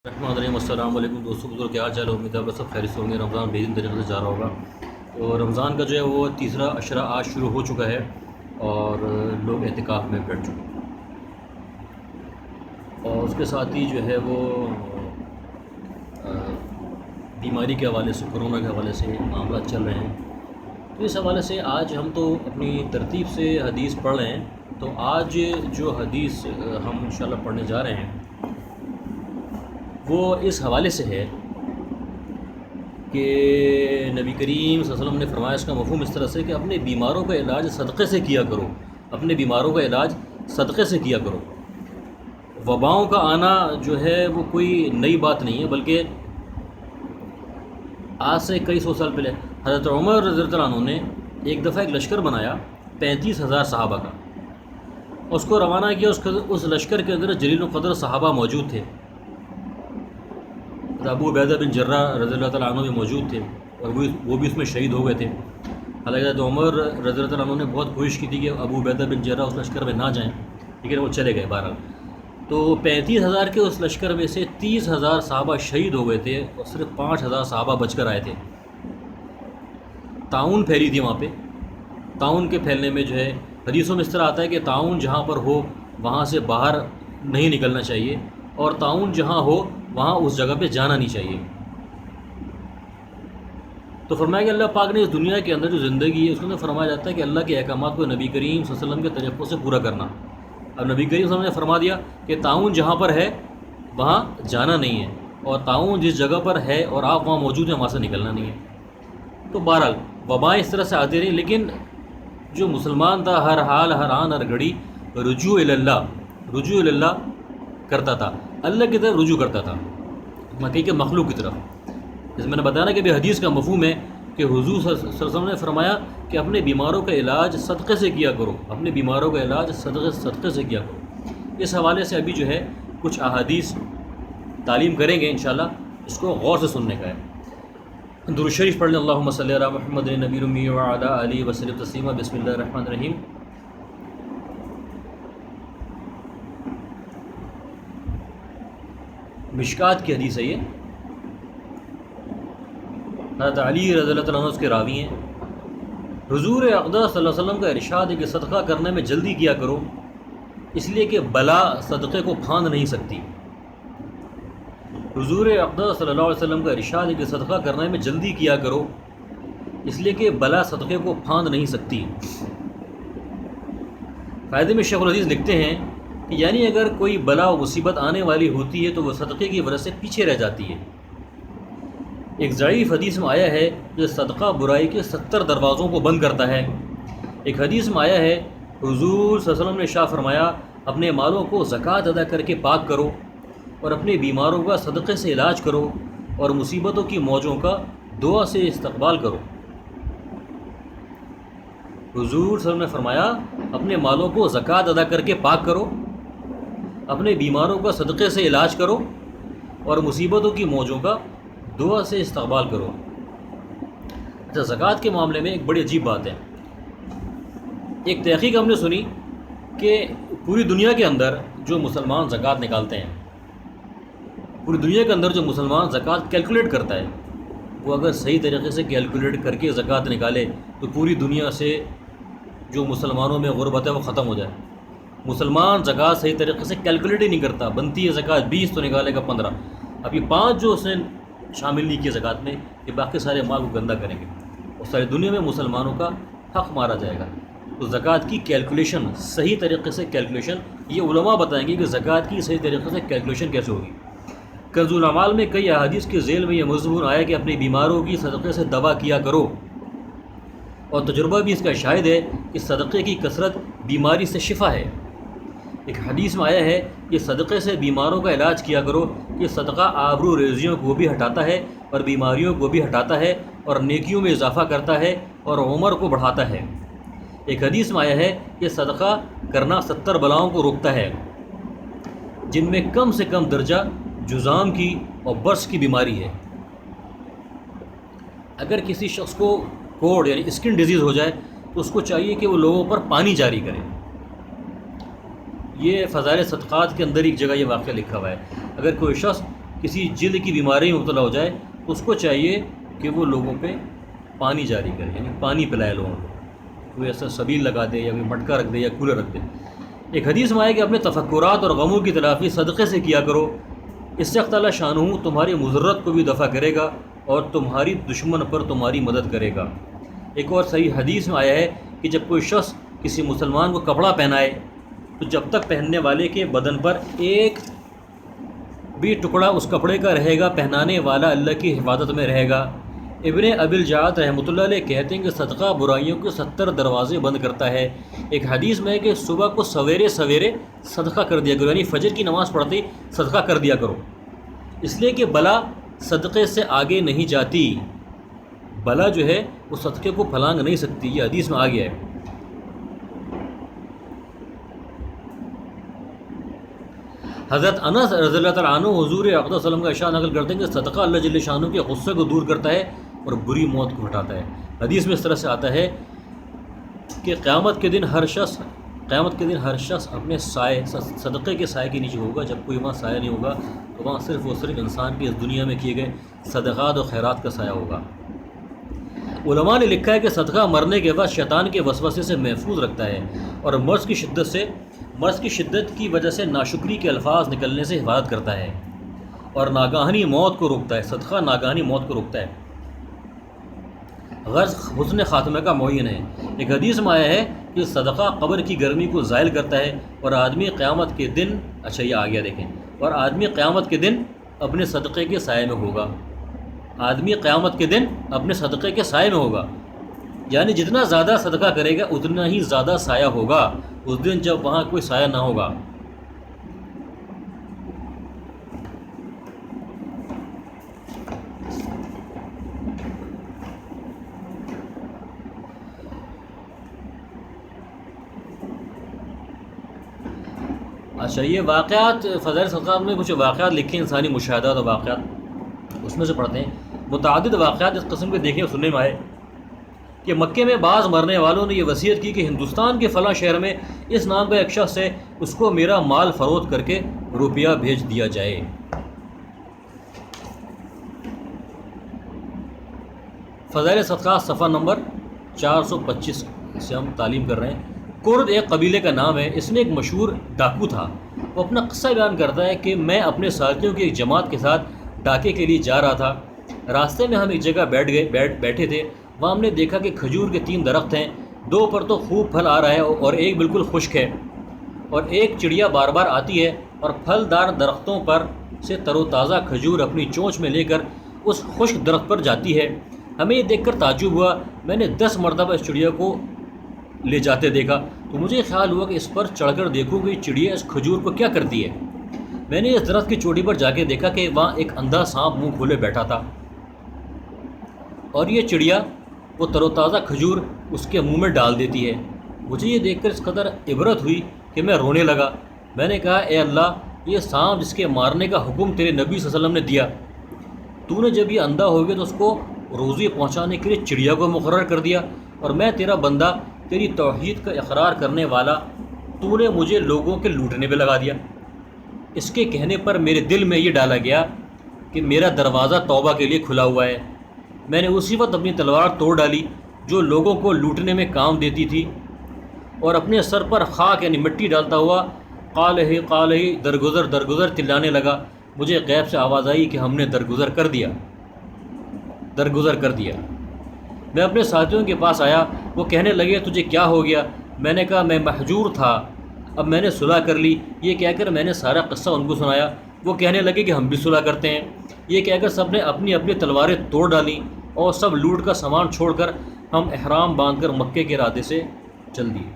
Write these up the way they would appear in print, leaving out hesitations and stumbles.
السلام علیکم دوستوں بزرگ، کیا حال چال ہے؟ امید ہے آپ سب خیریت سے ہوں گے۔ رمضان بہترین طریقے سے جا رہا ہوگا، تو رمضان کا جو ہے وہ تیسرا عشرہ آج شروع ہو چکا ہے اور لوگ اعتکاف میں بیٹھ چکے ہیں، اور اس کے ساتھ ہی جو ہے وہ بیماری کے حوالے سے، کرونا کے حوالے سے معاملات چل رہے ہیں۔ تو اس حوالے سے آج ہم تو اپنی ترتیب سے حدیث پڑھ رہے ہیں، تو آج جو حدیث ہم انشاءاللہ پڑھنے جا رہے ہیں وہ اس حوالے سے ہے کہ نبی کریم صلی اللہ علیہ وسلم نے فرمایا، اس کا مفہوم اس طرح سے کہ اپنے بیماروں کا علاج صدقے سے کیا کرو، اپنے بیماروں کا علاج صدقے سے کیا کرو۔ وباؤں کا آنا جو ہے وہ کوئی نئی بات نہیں ہے، بلکہ آج سے کئی سو سال پہلے حضرت عمر رضی اللہ عنہ نے ایک دفعہ ایک لشکر بنایا 35,000 صحابہ کا، اس کو روانہ کیا۔ اس لشکر کے اندر جلیل القدر صحابہ موجود تھے، ابو عبیدہ بن جراح رضی اللہ تعالیٰ عنہ بھی موجود تھے، اور وہ بھی اس میں شہید ہو گئے تھے۔ حالانکہ حضرت عمر رضی اللہ تعالیٰ عنہ نے بہت کوشش کی تھی کہ ابو عبیدہ بن جراح اس لشکر میں نہ جائیں، لیکن وہ چلے گئے بہرحال۔ تو 35,000 کے اس لشکر میں سے 30,000 صحابہ شہید ہو گئے تھے، اور صرف 5,000 صحابہ بچ کر آئے تھے۔ طاعون پھیلی تھی وہاں پہ۔ طاعون کے پھیلنے میں جو ہے حدیثوں میں اس طرح آتا ہے کہ طاعون جہاں پر ہو وہاں سے باہر نہیں نکلنا چاہیے، اور طاعون جہاں ہو وہاں اس جگہ پہ جانا نہیں چاہیے۔ تو فرمایا کہ اللہ پاک نے اس دنیا کے اندر جو زندگی ہے اس کے اندر فرمایا جاتا ہے کہ اللہ کے احکامات کو نبی کریم صلی اللہ علیہ وسلم کے طریقوں سے پورا کرنا۔ اب نبی کریم صلی اللہ علیہ وسلم نے فرما دیا کہ طاعون جہاں پر ہے وہاں جانا نہیں ہے، اور طاعون جس جگہ پر ہے اور آپ وہاں موجود ہیں وہاں سے نکلنا نہیں ہے۔ تو بہرحال وبائیں اس طرح سے آتی رہی، لیکن جو مسلمان تھا ہر حال ہر آن ہر گھڑی رجوع اللہ کرتا تھا، اللہ کی طرف رجوع کرتا تھا، مکی کے مخلوق کی طرف۔ جیسے میں نے بتایا نا کہ بھی حدیث کا مفہوم ہے کہ حضور صلی اللہ علیہ وسلم نے فرمایا کہ اپنے بیماروں کا علاج صدقے سے کیا کرو، اپنے بیماروں کا علاج صدقے سے کیا کرو۔ اس حوالے سے ابھی جو ہے کچھ احادیث تعلیم کریں گے انشاءاللہ، اس کو غور سے سننے کا ہے۔ درود شریف پڑھ لیں، اللہم صلی علی محمد نبی الامی وعلی آلہ وسلم تسلیما۔ بسم اللہ الرحمن الرحیم۔ مشکات کی حدیث ہے یہ، حضرت علی رضی اللہ تعالیٰ عنہ اس کے راوی ہیں۔ حضور اقدس صلی اللہ علیہ وسلم کا ارشاد ہے کہ صدقہ کرنے میں جلدی کیا کرو، اس لیے کہ بلا صدقے کو پھاند نہیں سکتی۔ حضور اقدس صلی اللہ علیہ وسلم کا ارشاد ہے کہ صدقہ کرنے میں جلدی کیا کرو، اس لیے کہ بلا صدقے کو پھاند نہیں سکتی۔ فائدے میں شیخ الحدیث لکھتے ہیں کہ یعنی اگر کوئی بلا و مصیبت آنے والی ہوتی ہے تو وہ صدقے کی وجہ سے پیچھے رہ جاتی ہے۔ ایک ضعیف حدیث میں آیا ہے کہ صدقہ برائی کے 70 دروازوں کو بند کرتا ہے۔ ایک حدیث میں آیا ہے حضور صلی اللہ علیہ وسلم نے ارشاد فرمایا، اپنے مالوں کو زکوٰۃ ادا کر کے پاک کرو، اور اپنے بیماروں کا صدقے سے علاج کرو، اور مصیبتوں کی موجوں کا دعا سے استقبال کرو۔ حضور صلی اللہ علیہ وسلم نے فرمایا، اپنے مالوں کو زکوٰۃ ادا کر کے پاک کرو، اپنے بیماروں کا صدقے سے علاج کرو، اور مصیبتوں کی موجوں کا دعا سے استقبال کرو۔ اچھا، زکوٰۃ کے معاملے میں ایک بڑی عجیب بات ہے۔ ایک تحقیق ہم نے سنی کہ پوری دنیا کے اندر جو مسلمان زکوٰۃ نکالتے ہیں، پوری دنیا کے اندر جو مسلمان زکوٰۃ کیلکولیٹ کرتا ہے، وہ اگر صحیح طریقے سے کیلکولیٹ کر کے زکوٰۃ نکالے تو پوری دنیا سے جو مسلمانوں میں غربت ہے وہ ختم ہو جائے۔ مسلمان زکوٰۃ صحیح طریقے سے کیلکولیٹ ہی نہیں کرتا، بنتی ہے زکوٰۃ 20 تو نکالے گا 15، اب یہ 5 جو اس نے شامل نہیں کیے زکوٰۃ میں، یہ باقی سارے مال کو گندہ کریں گے، اور ساری دنیا میں مسلمانوں کا حق مارا جائے گا۔ تو زکوٰۃ کی کیلکولیشن، صحیح طریقے سے کیلکولیشن، یہ علماء بتائیں گے کہ زکوٰۃ کی صحیح طریقے سے کیلکولیشن کیسے ہوگی۔ کنز الاعمال میں کئی احادیث کے ذیل میں یہ مضمون آیا کہ اپنی بیماروں کی صدقے سے دوا کیا کرو، اور تجربہ بھی اس کا شاہد ہے کہ صدقے کی کثرت بیماری سے شفا ہے۔ ایک حدیث میں آیا ہے کہ صدقے سے بیماروں کا علاج کیا کرو، یہ صدقہ آبرو ریزیوں کو بھی ہٹاتا ہے اور بیماریوں کو بھی ہٹاتا ہے، اور نیکیوں میں اضافہ کرتا ہے اور عمر کو بڑھاتا ہے۔ ایک حدیث میں آیا ہے کہ صدقہ کرنا 70 بلاؤں کو روکتا ہے، جن میں کم سے کم درجہ جذام کی اور برس کی بیماری ہے۔ اگر کسی شخص کو کوڑ یعنی اسکن ڈیزیز ہو جائے تو اس کو چاہیے کہ وہ لوگوں پر پانی جاری کرے۔ یہ فضائل صدقات کے اندر ایک جگہ یہ واقعہ لکھا ہوا ہے۔ اگر کوئی شخص کسی جلد کی بیماری میں مبتلا ہو جائے تو اس کو چاہیے کہ وہ لوگوں پہ پانی جاری کرے، یعنی پانی پلائے لوگوں کو، کوئی ایسا سبیل لگا دے یا کوئی مٹکا رکھ دے یا کولر رکھ دے۔ ایک حدیث میں آئے کہ اپنے تفکرات اور غموں کی تلافی صدقے سے کیا کرو، اس سے اللہ تعالیٰ شانہ تمہاری مضرت کو بھی دفع کرے گا اور تمہاری دشمن پر تمہاری مدد کرے گا۔ ایک اور صحیح حدیث میں آیا ہے کہ جب کوئی شخص کسی مسلمان کو کپڑا پہنائے تو جب تک پہننے والے کے بدن پر ایک بھی ٹکڑا اس کپڑے کا رہے گا، پہنانے والا اللہ کی حفاظت میں رہے گا۔ ابن ابی الجعد رحمۃ اللہ علیہ کہتے ہیں کہ صدقہ برائیوں کے 70 دروازے بند کرتا ہے۔ ایک حدیث میں ہے کہ صبح کو سویرے سویرے صدقہ کر دیا کرو، یعنی فجر کی نماز پڑھتے ہی صدقہ کر دیا کرو، اس لیے کہ بلا صدقے سے آگے نہیں جاتی، بلا جو ہے وہ صدقے کو پھلانگ نہیں سکتی، یہ حدیث میں آ گیا ہے۔ حضرت انس رضی اللہ تعالیٰ عنہ حضور اقدس صلی اللہ علیہ وسلم کا ارشاد نقل کرتے ہیں کہ صدقہ اللہ جل شانہ کے غصے کو دور کرتا ہے اور بری موت کو ہٹاتا ہے۔ حدیث میں اس طرح سے آتا ہے کہ قیامت کے دن ہر شخص اپنے سائے صدقے کے سائے کے نیچے ہوگا۔ جب کوئی وہاں سایہ نہیں ہوگا تو وہاں صرف اور صرف انسان کی اس دنیا میں کیے گئے صدقات و خیرات کا سایہ ہوگا۔ علماء نے لکھا ہے کہ صدقہ مرنے کے بعد شیطان کے وسوسے سے محفوظ رکھتا ہے اور مرض کی شدت کی وجہ سے ناشکری کے الفاظ نکلنے سے حفاظت کرتا ہے اور ناگہانی موت کو روکتا ہے۔ صدقہ ناگہانی موت کو روکتا ہے، غرض حسن خاتمہ کا معین ہے۔ ایک حدیث میں آیا ہے کہ صدقہ قبر کی گرمی کو زائل کرتا ہے اور آدمی قیامت کے دن یہ آ گیا دیکھیں، اور آدمی قیامت کے دن اپنے صدقے کے سائے میں ہوگا، آدمی قیامت کے دن اپنے صدقے کے سائے میں ہوگا، یعنی جتنا زیادہ صدقہ کرے گا اتنا ہی زیادہ سایہ ہوگا اس دن جب وہاں کوئی سایہ نہ ہوگا۔ یہ واقعات فضائل صدقات میں کچھ واقعات لکھے ہیں، انسانی مشاہدات اور واقعات، اس میں سے پڑھتے ہیں۔ متعدد واقعات اس قسم کے دیکھنے اور سننے میں آئے کہ مکے میں بعض مرنے والوں نے یہ وصیت کی کہ ہندوستان کے فلاں شہر میں اس نام کا ایک شخص ہے، اس کو میرا مال فروخت کر کے روپیہ بھیج دیا جائے۔ فضائل صدقات صفحہ نمبر 425 سے ہم تعلیم کر رہے ہیں۔ کرد ایک قبیلے کا نام ہے، اس میں ایک مشہور ڈاکو تھا۔ وہ اپنا قصہ بیان کرتا ہے کہ میں اپنے ساتھیوں کی ایک جماعت کے ساتھ ڈاکے کے لیے جا رہا تھا۔ راستے میں ہم ایک جگہ بیٹھے تھے، وہاں ہم نے دیکھا کہ کھجور کے 3 درخت ہیں، 2 پر تو خوب پھل آ رہا ہے اور ایک بالکل خشک ہے، اور ایک چڑیا بار بار آتی ہے اور پھلدار درختوں پر سے تر و تازہ کھجور اپنی چونچ میں لے کر اس خشک درخت پر جاتی ہے۔ ہمیں یہ دیکھ کر تعجب ہوا، میں نے 10 مرتبہ اس چڑیا کو لے جاتے دیکھا تو مجھے خیال ہوا کہ اس پر چڑھ کر دیکھوں کہ یہ چڑیا اس کھجور کو کیا کرتی ہے۔ میں نے اس درخت کی چوٹی پر جا کے دیکھا کہ وہاں ایک اندھا سانپ منہ کھولے بیٹھا تھا اور یہ چڑیا وہ تر و تازہ کھجور اس کے منہ میں ڈال دیتی ہے۔ مجھے یہ دیکھ کر اس قدر عبرت ہوئی کہ میں رونے لگا۔ میں نے کہا، اے اللہ، یہ سانپ جس کے مارنے کا حکم تیرے نبی صلی اللہ علیہ وسلم نے دیا، تو نے جب یہ اندھا ہو گیا تو اس کو روزی پہنچانے کے لیے چڑیا کو مقرر کر دیا، اور میں تیرا بندہ، تیری توحید کا اقرار کرنے والا، تو نے مجھے لوگوں کے لوٹنے پہ لگا دیا۔ اس کے کہنے پر میرے دل میں یہ ڈالا گیا کہ میرا دروازہ توبہ کے لیے کھلا ہوا ہے۔ میں نے اسی وقت اپنی تلوار توڑ ڈالی جو لوگوں کو لوٹنے میں کام دیتی تھی، اور اپنے سر پر خاک یعنی مٹی ڈالتا ہوا قال ہی درگزر چلانے لگا۔ مجھے غیب سے آواز آئی کہ ہم نے درگزر کر دیا۔ میں اپنے ساتھیوں کے پاس آیا، وہ کہنے لگے تجھے کیا ہو گیا؟ میں نے کہا میں محجور تھا، اب میں نے صلح کر لی۔ یہ کہہ کر میں نے سارا قصہ ان کو سنایا۔ وہ کہنے لگے کہ ہم بھی صلح کرتے ہیں۔ یہ کہہ کر سب نے اپنی اپنی تلواریں توڑ ڈالیں اور سب لوٹ کا سامان چھوڑ کر ہم احرام باندھ کر مکے کے ارادے سے چل دیے۔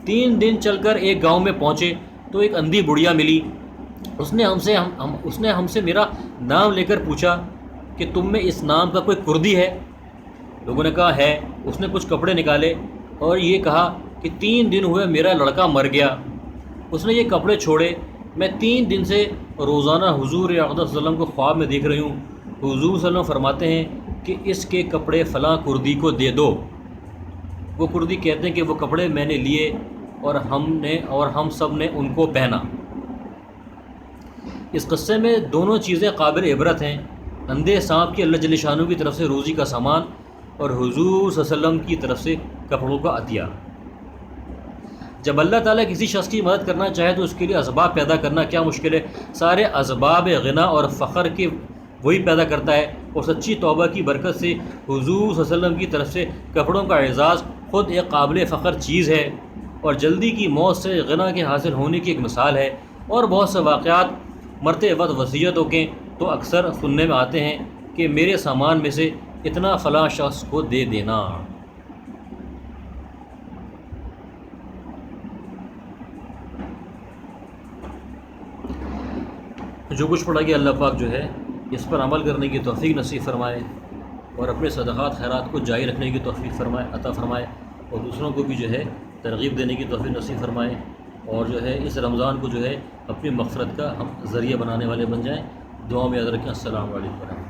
3 دن چل کر ایک گاؤں میں پہنچے تو ایک اندھی بڑھیا ملی۔ اس نے ہم سے میرا نام لے کر پوچھا کہ تم میں اس نام کا کوئی کردی ہے؟ لوگوں نے کہا ہے۔ اس نے کچھ کپڑے نکالے اور یہ کہا کہ 3 دن ہوئے میرا لڑکا مر گیا۔ اس نے یہ کپڑے چھوڑے۔ میں 3 دن سے روزانہ حضور اقدس صلی اللہ علیہ وسلم کو خواب میں دیکھ رہی ہوں۔ حضور صلی اللہ علیہ وسلم فرماتے ہیں کہ اس کے کپڑے فلاں کردی کو دے دو۔ وہ کردی کہتے ہیں کہ وہ کپڑے میں نے لیے اور ہم سب نے ان کو پہنا۔ اس قصے میں دونوں چیزیں قابل عبرت ہیں، اندھے سانپ کی اللہ جل شانہ کی طرف سے روزی کا سامان، اور حضور صلی اللہ علیہ وسلم کی طرف سے کپڑوں کا عطیہ۔ جب اللہ تعالیٰ کسی شخص کی مدد کرنا چاہے تو اس کے لیے اسباب پیدا کرنا کیا مشکل ہے؟ سارے اسباب غنا اور فخر کے وہی پیدا کرتا ہے، اور سچی توبہ کی برکت سے حضور صلی اللہ علیہ وسلم کی طرف سے کپڑوں کا اعزاز خود ایک قابل فخر چیز ہے، اور جلدی کی موت سے غنا کے حاصل ہونے کی ایک مثال ہے۔ اور بہت سے واقعات مرتے وقت وصیتوں کے تو اکثر سننے میں آتے ہیں کہ میرے سامان میں سے اتنا فلاں شخص کو دے دینا۔ جو کچھ پڑھا گیا اللہ پاک جو ہے اس پر عمل کرنے کی توفیق نصیب فرمائے، اور اپنے صدقات خیرات کو جاری رکھنے کی توفیق فرمائے عطا فرمائے، اور دوسروں کو بھی جو ہے ترغیب دینے کی توفیق نصیب فرمائے، اور جو ہے اس رمضان کو جو ہے اپنی مغفرت کا ہم ذریعہ بنانے والے بن جائیں۔ دعاؤں میں یاد رکھیں۔ السلام علیکم۔